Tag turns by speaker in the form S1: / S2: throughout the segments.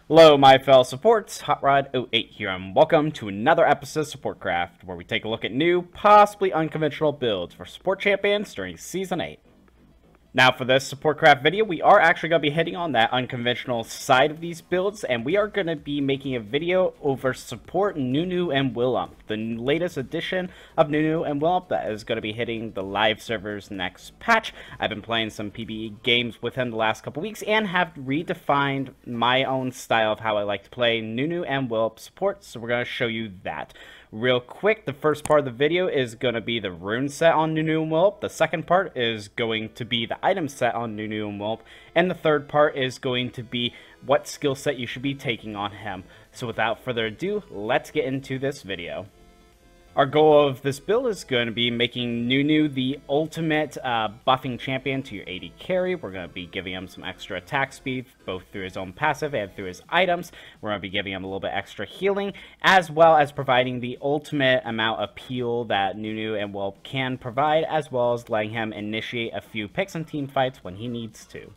S1: Hello, my fellow supports, HotRod08 here, and welcome to another episode of SupportCraft, where we take a look at new, possibly unconventional builds for support champions during Season 8. Now, for this SupportCraft video, we are actually going to be hitting on that unconventional side of these builds, and we are going to be making a video over support Nunu and Willump, the latest edition of Nunu and Willump that is going to be hitting the live servers next patch. I've been playing some PvE games with him the last couple weeks and have redefined my own style of how I like to play Nunu and Willump support, so we're going to show you that. Real quick, the first part of the video is going to be the rune set on Nunu and Willump. The second part is going to be the item set on Nunu and Willump. And the third part is going to be what skill set you should be taking on him. So without further ado, let's get into this video. Our goal of this build is going to be making Nunu the ultimate buffing champion to your AD carry. We're going to be giving him some extra attack speed, both through his own passive and through his items. We're going to be giving him a little bit extra healing, as well as providing the ultimate amount of peel that Nunu and Willump can provide, as well as letting him initiate a few picks and team fights when he needs to.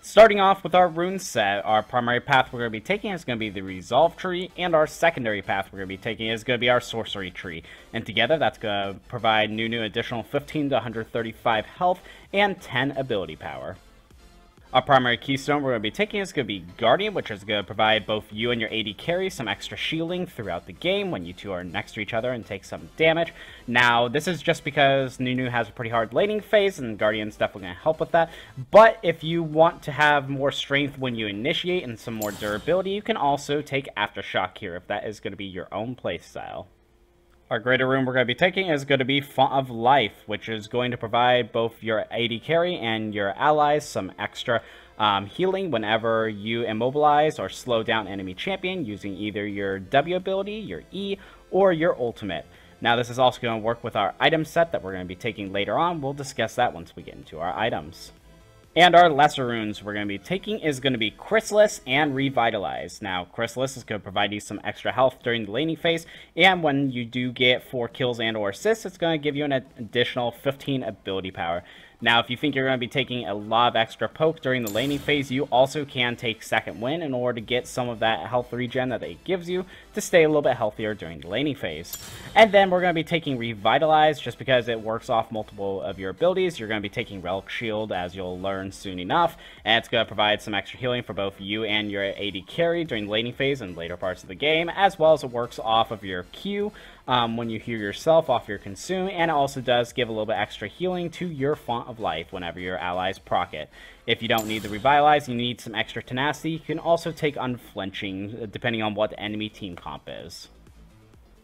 S1: Starting off with our rune set, our primary path we're going to be taking is going to be the Resolve tree, and our secondary path we're going to be taking is going to be our Sorcery tree. And together that's going to provide Nunu additional 15 to 135 health and 10 ability power. Our primary keystone we're going to be taking is going to be Guardian, which is going to provide both you and your AD carry some extra shielding throughout the game when you two are next to each other and take some damage. Now, this is just because Nunu has a pretty hard laning phase, and Guardian's definitely going to help with that. But if you want to have more strength when you initiate and some more durability, you can also take Aftershock here if that is going to be your own playstyle. Our greater rune we're going to be taking is going to be Font of Life, which is going to provide both your AD carry and your allies some extra healing whenever you immobilize or slow down enemy champion using either your W ability, your E, or your ultimate. Now, this is also going to work with our item set that we're going to be taking later on. We'll discuss that once we get into our items. And our lesser runes we're going to be taking is going to be Chrysalis and Revitalize. Now, Chrysalis is going to provide you some extra health during the laning phase, and when you do get 4 kills and or assists, it's going to give you an additional 15 ability power. Now, if you think you're going to be taking a lot of extra poke during the laning phase, you also can take Second Wind in order to get some of that health regen that it gives you to stay a little bit healthier during the laning phase. And then we're going to be taking Revitalize just because it works off multiple of your abilities. You're going to be taking Relic Shield, as you'll learn soon enough, and it's going to provide some extra healing for both you and your AD carry during the laning phase and later parts of the game, as well as it works off of your Q when you heal yourself off your consume, and it also does give a little bit extra healing to your Font of Life whenever your allies proc it. If you don't need the Revitalize, you need some extra tenacity, you can also take Unflinching, depending on what the enemy team comp is.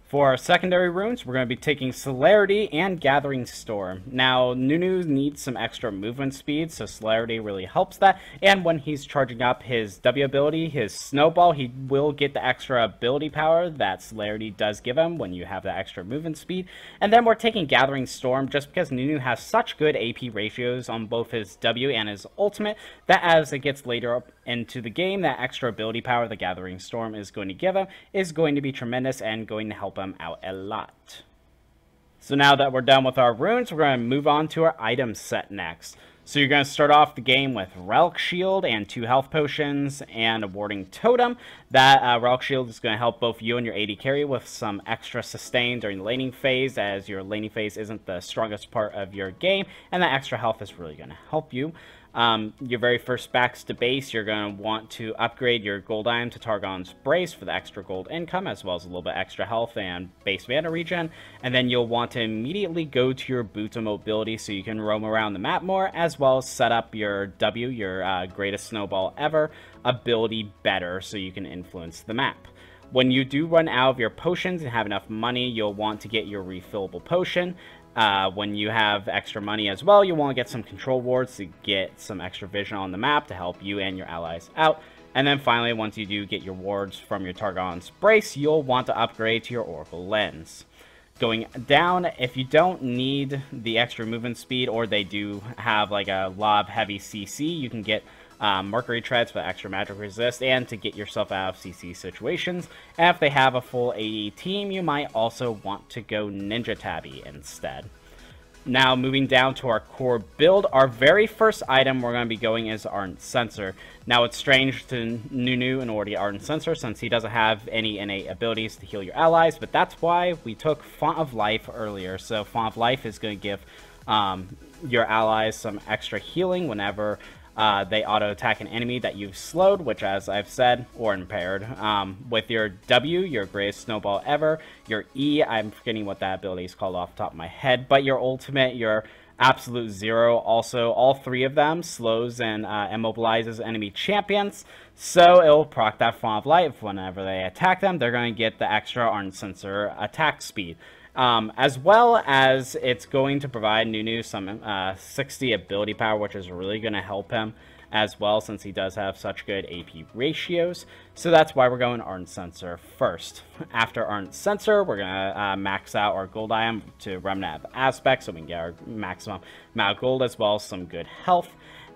S1: For our secondary runes, we're going to be taking Celerity and Gathering Storm. Now, Nunu needs some extra movement speed, so Celerity really helps that. And when he's charging up his W ability, his Snowball, he will get the extra ability power that Celerity does give him when you have that extra movement speed. And then we're taking Gathering Storm just because Nunu has such good AP ratios on both his W and his ultimate that as it gets later up into the game, that extra ability power the Gathering Storm is going to give him is going to be tremendous and going to help him out a lot. So now that we're done with our runes, we're going to move on to our item set next. So you're going to start off the game with Relic Shield and 2 health potions and a Warding Totem. That Relic Shield is going to help both you and your AD carry with some extra sustain during the laning phase, as your laning phase isn't the strongest part of your game, and that extra health is really going to help you. Your very first backs to base, you're going to want to upgrade your gold item to Targon's Brace for the extra gold income, as well as a little bit extra health and base mana regen. And then you'll want to immediately go to your Boots of Mobility so you can roam around the map more, as well as set up your W, your greatest snowball ever, ability better so you can influence the map. When you do run out of your potions and have enough money, you'll want to get your refillable potion. When you have extra money as well, you want to get some control wards to get some extra vision on the map to help you and your allies out. And then finally, once you do get your wards from your Targon's Brace, you'll want to upgrade to your Oracle Lens. Going down, if you don't need the extra movement speed, or they do have like a lot of heavy CC, you can get Mercury Treads for extra magic resist and to get yourself out of CC situations. And if they have a full AE team, you might also want to go Ninja Tabby instead. Now, moving down to our core build, our very first item we're going to be going is Ardent Censer. Now, it's strange to Nunu and already Ardent Censer since he doesn't have any innate abilities to heal your allies, but that's why we took Font of Life earlier. So, Font of Life is going to give your allies some extra healing whenever they auto-attack an enemy that you've slowed, which, as I've said, or impaired. With your W, your greatest snowball ever. Your E, I'm forgetting what that ability is called off the top of my head. But your ultimate, your absolute zero, also all three of them slows and immobilizes enemy champions. So it'll proc that Font of Life. Whenever they attack them, they're going to get the extra Ardent Censer attack speed. As well as it's going to provide Nunu some 60 ability power, which is really going to help him as well since he does have such good AP ratios. So that's why we're going Ardent Censer first. After Ardent Censer, we're going to max out our gold item to Remnant Aspect so we can get our maximum amount of gold as well as some good health.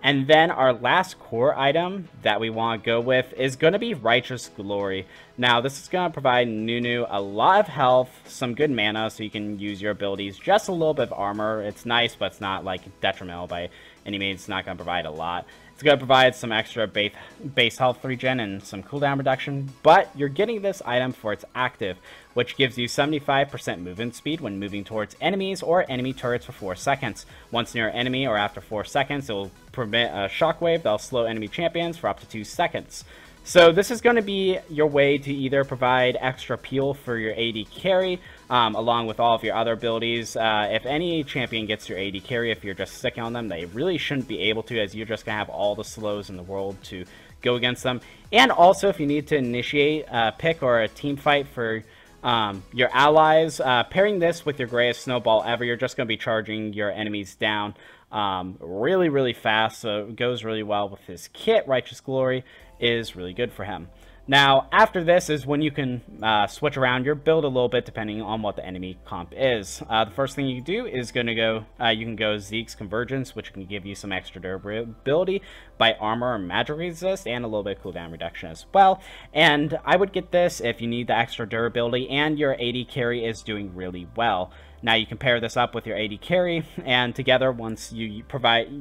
S1: And then our last core item that we want to go with is going to be Righteous Glory. Now, this is going to provide Nunu a lot of health, some good mana, so you can use your abilities, just a little bit of armor. It's nice, but it's not, like, detrimental by any means. It's not going to provide a lot. It's going to provide some extra base health regen and some cooldown reduction, but you're getting this item for its active, which gives you 75% movement speed when moving towards enemies or enemy turrets for 4 seconds. Once near an enemy or after 4 seconds, it will permit a shockwave that will slow enemy champions for up to 2 seconds. So this is going to be your way to either provide extra peel for your AD carry, along with all of your other abilities. If any champion gets your AD carry, if you're just sticking on them, they really shouldn't be able to, as you're just going to have all the slows in the world to go against them. And also, if you need to initiate a pick or a team fight for your allies, pairing this with your greatest snowball ever, you're just going to be charging your enemies down really, really fast. So it goes really well with his kit. Righteous Glory is really good for him. Now, after this is when you can switch around your build a little bit depending on what the enemy comp is. The first thing you do is going to go, you can go Zeke's Convergence, which can give you some extra durability by armor or magic resist and a little bit of cooldown reduction as well. And I would get this if you need the extra durability and your AD carry is doing really well. Now you can pair this up with your AD carry, and together once you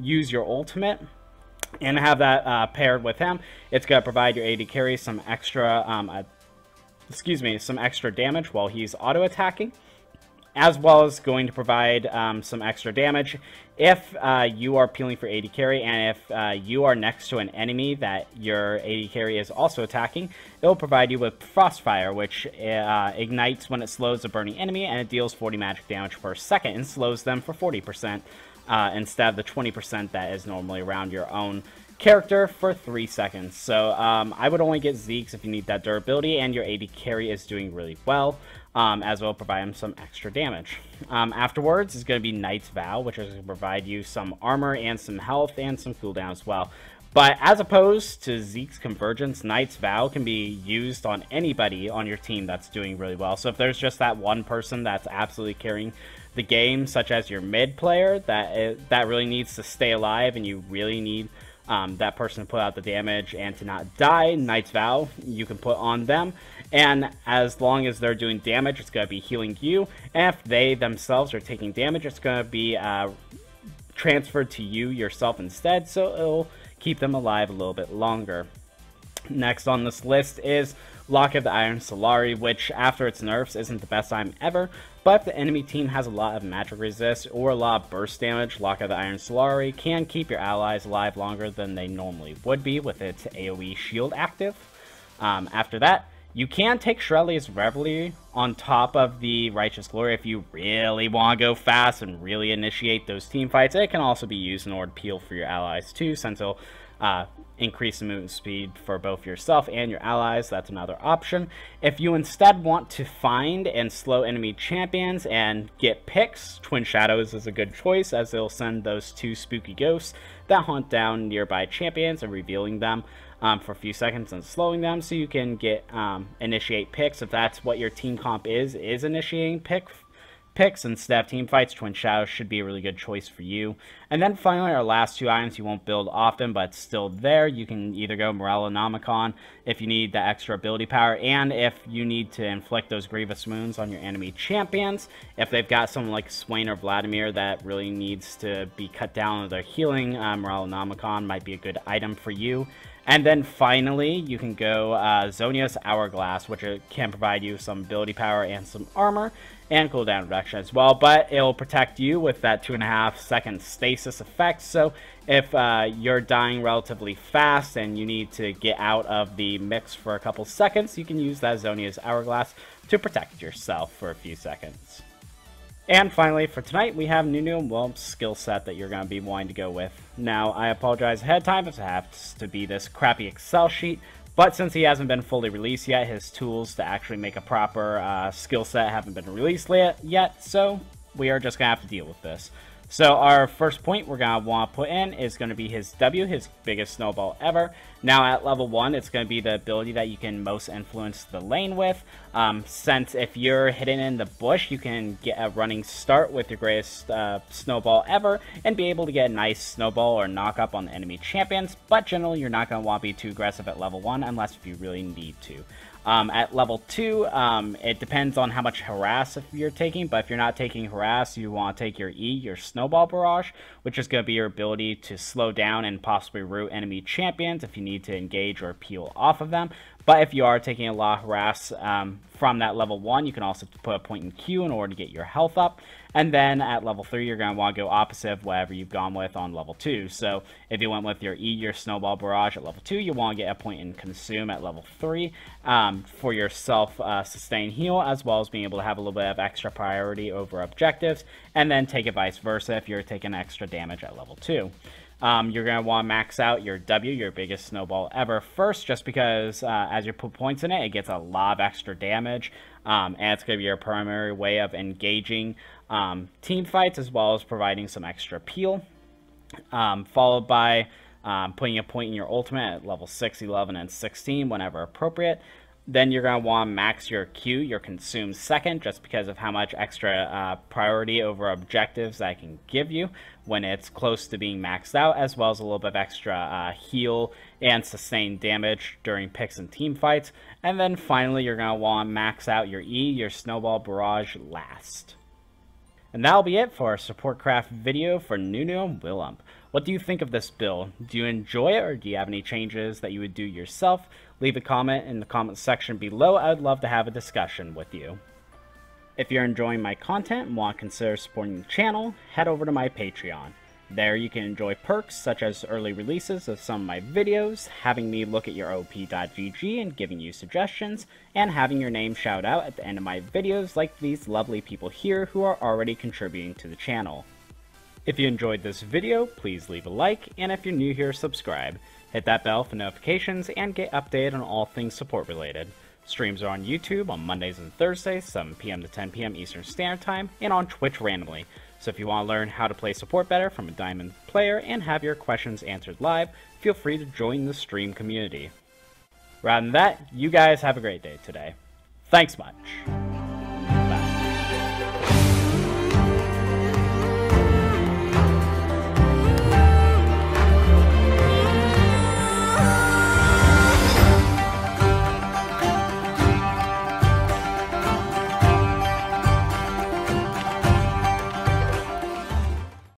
S1: use your ultimate and have that paired with him, it's going to provide your AD carry some extra, some extra damage while he's auto-attacking, as well as going to provide some extra damage if you are peeling for AD carry, and if you are next to an enemy that your AD carry is also attacking, it will provide you with Frostfire, which ignites when it slows a burning enemy, and it deals 40 magic damage per second and slows them for 40%. Instead of the 20% that is normally around your own character for 3 seconds. So I would only get Zeke's if you need that durability and your AD carry is doing really well, as well provide him some extra damage. Afterwards is going to be Knight's Vow, which is going to provide you some armor and some health and some cooldown as well. But as opposed to Zeke's Convergence, Knight's Vow can be used on anybody on your team that's doing really well. So if there's just that one person that's absolutely carrying the game, such as your mid player, that really needs to stay alive and you really need that person to put out the damage and to not die, Knight's Vow you can put on them. And as long as they're doing damage, it's going to be healing you. And if they themselves are taking damage, it's going to be transferred to you yourself instead. So it'll keep them alive a little bit longer. Next on this list is Locket of the Iron Solari, which after its nerfs isn't the best time ever, but if the enemy team has a lot of magic resist or a lot of burst damage, Locket of the Iron Solari can keep your allies alive longer than they normally would be with its AoE shield active. After that, you can take Shurelya's Reverie on top of the Righteous Glory if you really want to go fast and really initiate those team fights. It can also be used in order to peel for your allies too, since it'll increase the movement speed for both yourself and your allies. That's another option. If you instead want to find and slow enemy champions and get picks, Twin Shadows is a good choice, as they'll send those 2 spooky ghosts that hunt down nearby champions and revealing them for a few seconds and slowing them, so you can get initiate picks if that's what your team comp is initiating picks instead of team fights, Twin Shadows should be a really good choice for you. And then finally, our last two items you won't build often, but still there. You can either go Morellonomicon if you need the extra ability power, and if you need to inflict those grievous wounds on your enemy champions. If they've got someone like Swain or Vladimir that really needs to be cut down with their healing, Morellonomicon might be a good item for you. And then finally, you can go Zhonya's Hourglass, which can provide you some ability power and some armor, and cooldown reduction as well, but it'll protect you with that 2.5 second stasis effect. So if you're dying relatively fast and you need to get out of the mix for a couple seconds, you can use that Zhonya's Hourglass to protect yourself for a few seconds. And finally, for tonight, we have Nunu Willump's skill set that you're going to be wanting to go with. Now, I apologize ahead of time if it has to be this crappy Excel sheet, but since he hasn't been fully released yet, his tools to actually make a proper skill set haven't been released yet, so we are just going to have to deal with this. So our first point we're going to want to put in is going to be his W, his biggest snowball ever. Now at level 1, it's going to be the ability that you can most influence the lane with. Since if you're hidden in the bush, you can get a running start with your greatest snowball ever and be able to get a nice snowball or knock up on the enemy champions. But generally, you're not going to want to be too aggressive at level 1 unless if you really need to. At level 2, it depends on how much harass if you're taking, but if you're not taking harass, you want to take your E, your snowball barrage, which is going to be your ability to slow down and possibly root enemy champions if you need to engage or peel off of them. But if you are taking a lot of harass from that level 1, you can also put a point in Q in order to get your health up. And then at level 3, you're going to want to go opposite of whatever you've gone with on level 2. So if you went with your E, your Snowball Barrage at level 2, you want to get a point in Consume at level 3 for your self-sustain heal, as well as being able to have a little bit of extra priority over objectives. And then take it vice versa if you're taking extra damage at level 2. You're going to want to max out your W, your biggest snowball ever, first, just because as you put points in it, it gets a lot of extra damage, and it's going to be your primary way of engaging team fights, as well as providing some extra peel, followed by putting a point in your ultimate at level 6, 11, and 16 whenever appropriate. Then you're going to want to max your Q, your Consume second, just because of how much extra priority over objectives that can give you when it's close to being maxed out, as well as a little bit of extra heal and sustain damage during picks and team fights. And then finally, you're going to want to max out your E, your Snowball Barrage last. And that'll be it for our SupportCraft video for Nunu Willump. What do you think of this build? Do you enjoy it, or do you have any changes that you would do yourself? Leave a comment in the comment section below. I'd love to have a discussion with you. If you're enjoying my content and want to consider supporting the channel, head over to my Patreon. There you can enjoy perks such as early releases of some of my videos, having me look at your op.gg and giving you suggestions, and having your name shout out at the end of my videos like these lovely people here who are already contributing to the channel. If you enjoyed this video, please leave a like, and if you're new here, subscribe. Hit that bell for notifications and get updated on all things support related. Streams are on YouTube on Mondays and Thursdays, 7 PM to 10 PM Eastern Standard Time, and on Twitch randomly. So if you want to learn how to play support better from a Diamond player and have your questions answered live, feel free to join the stream community. Rather than that, you guys have a great day today. Thanks much.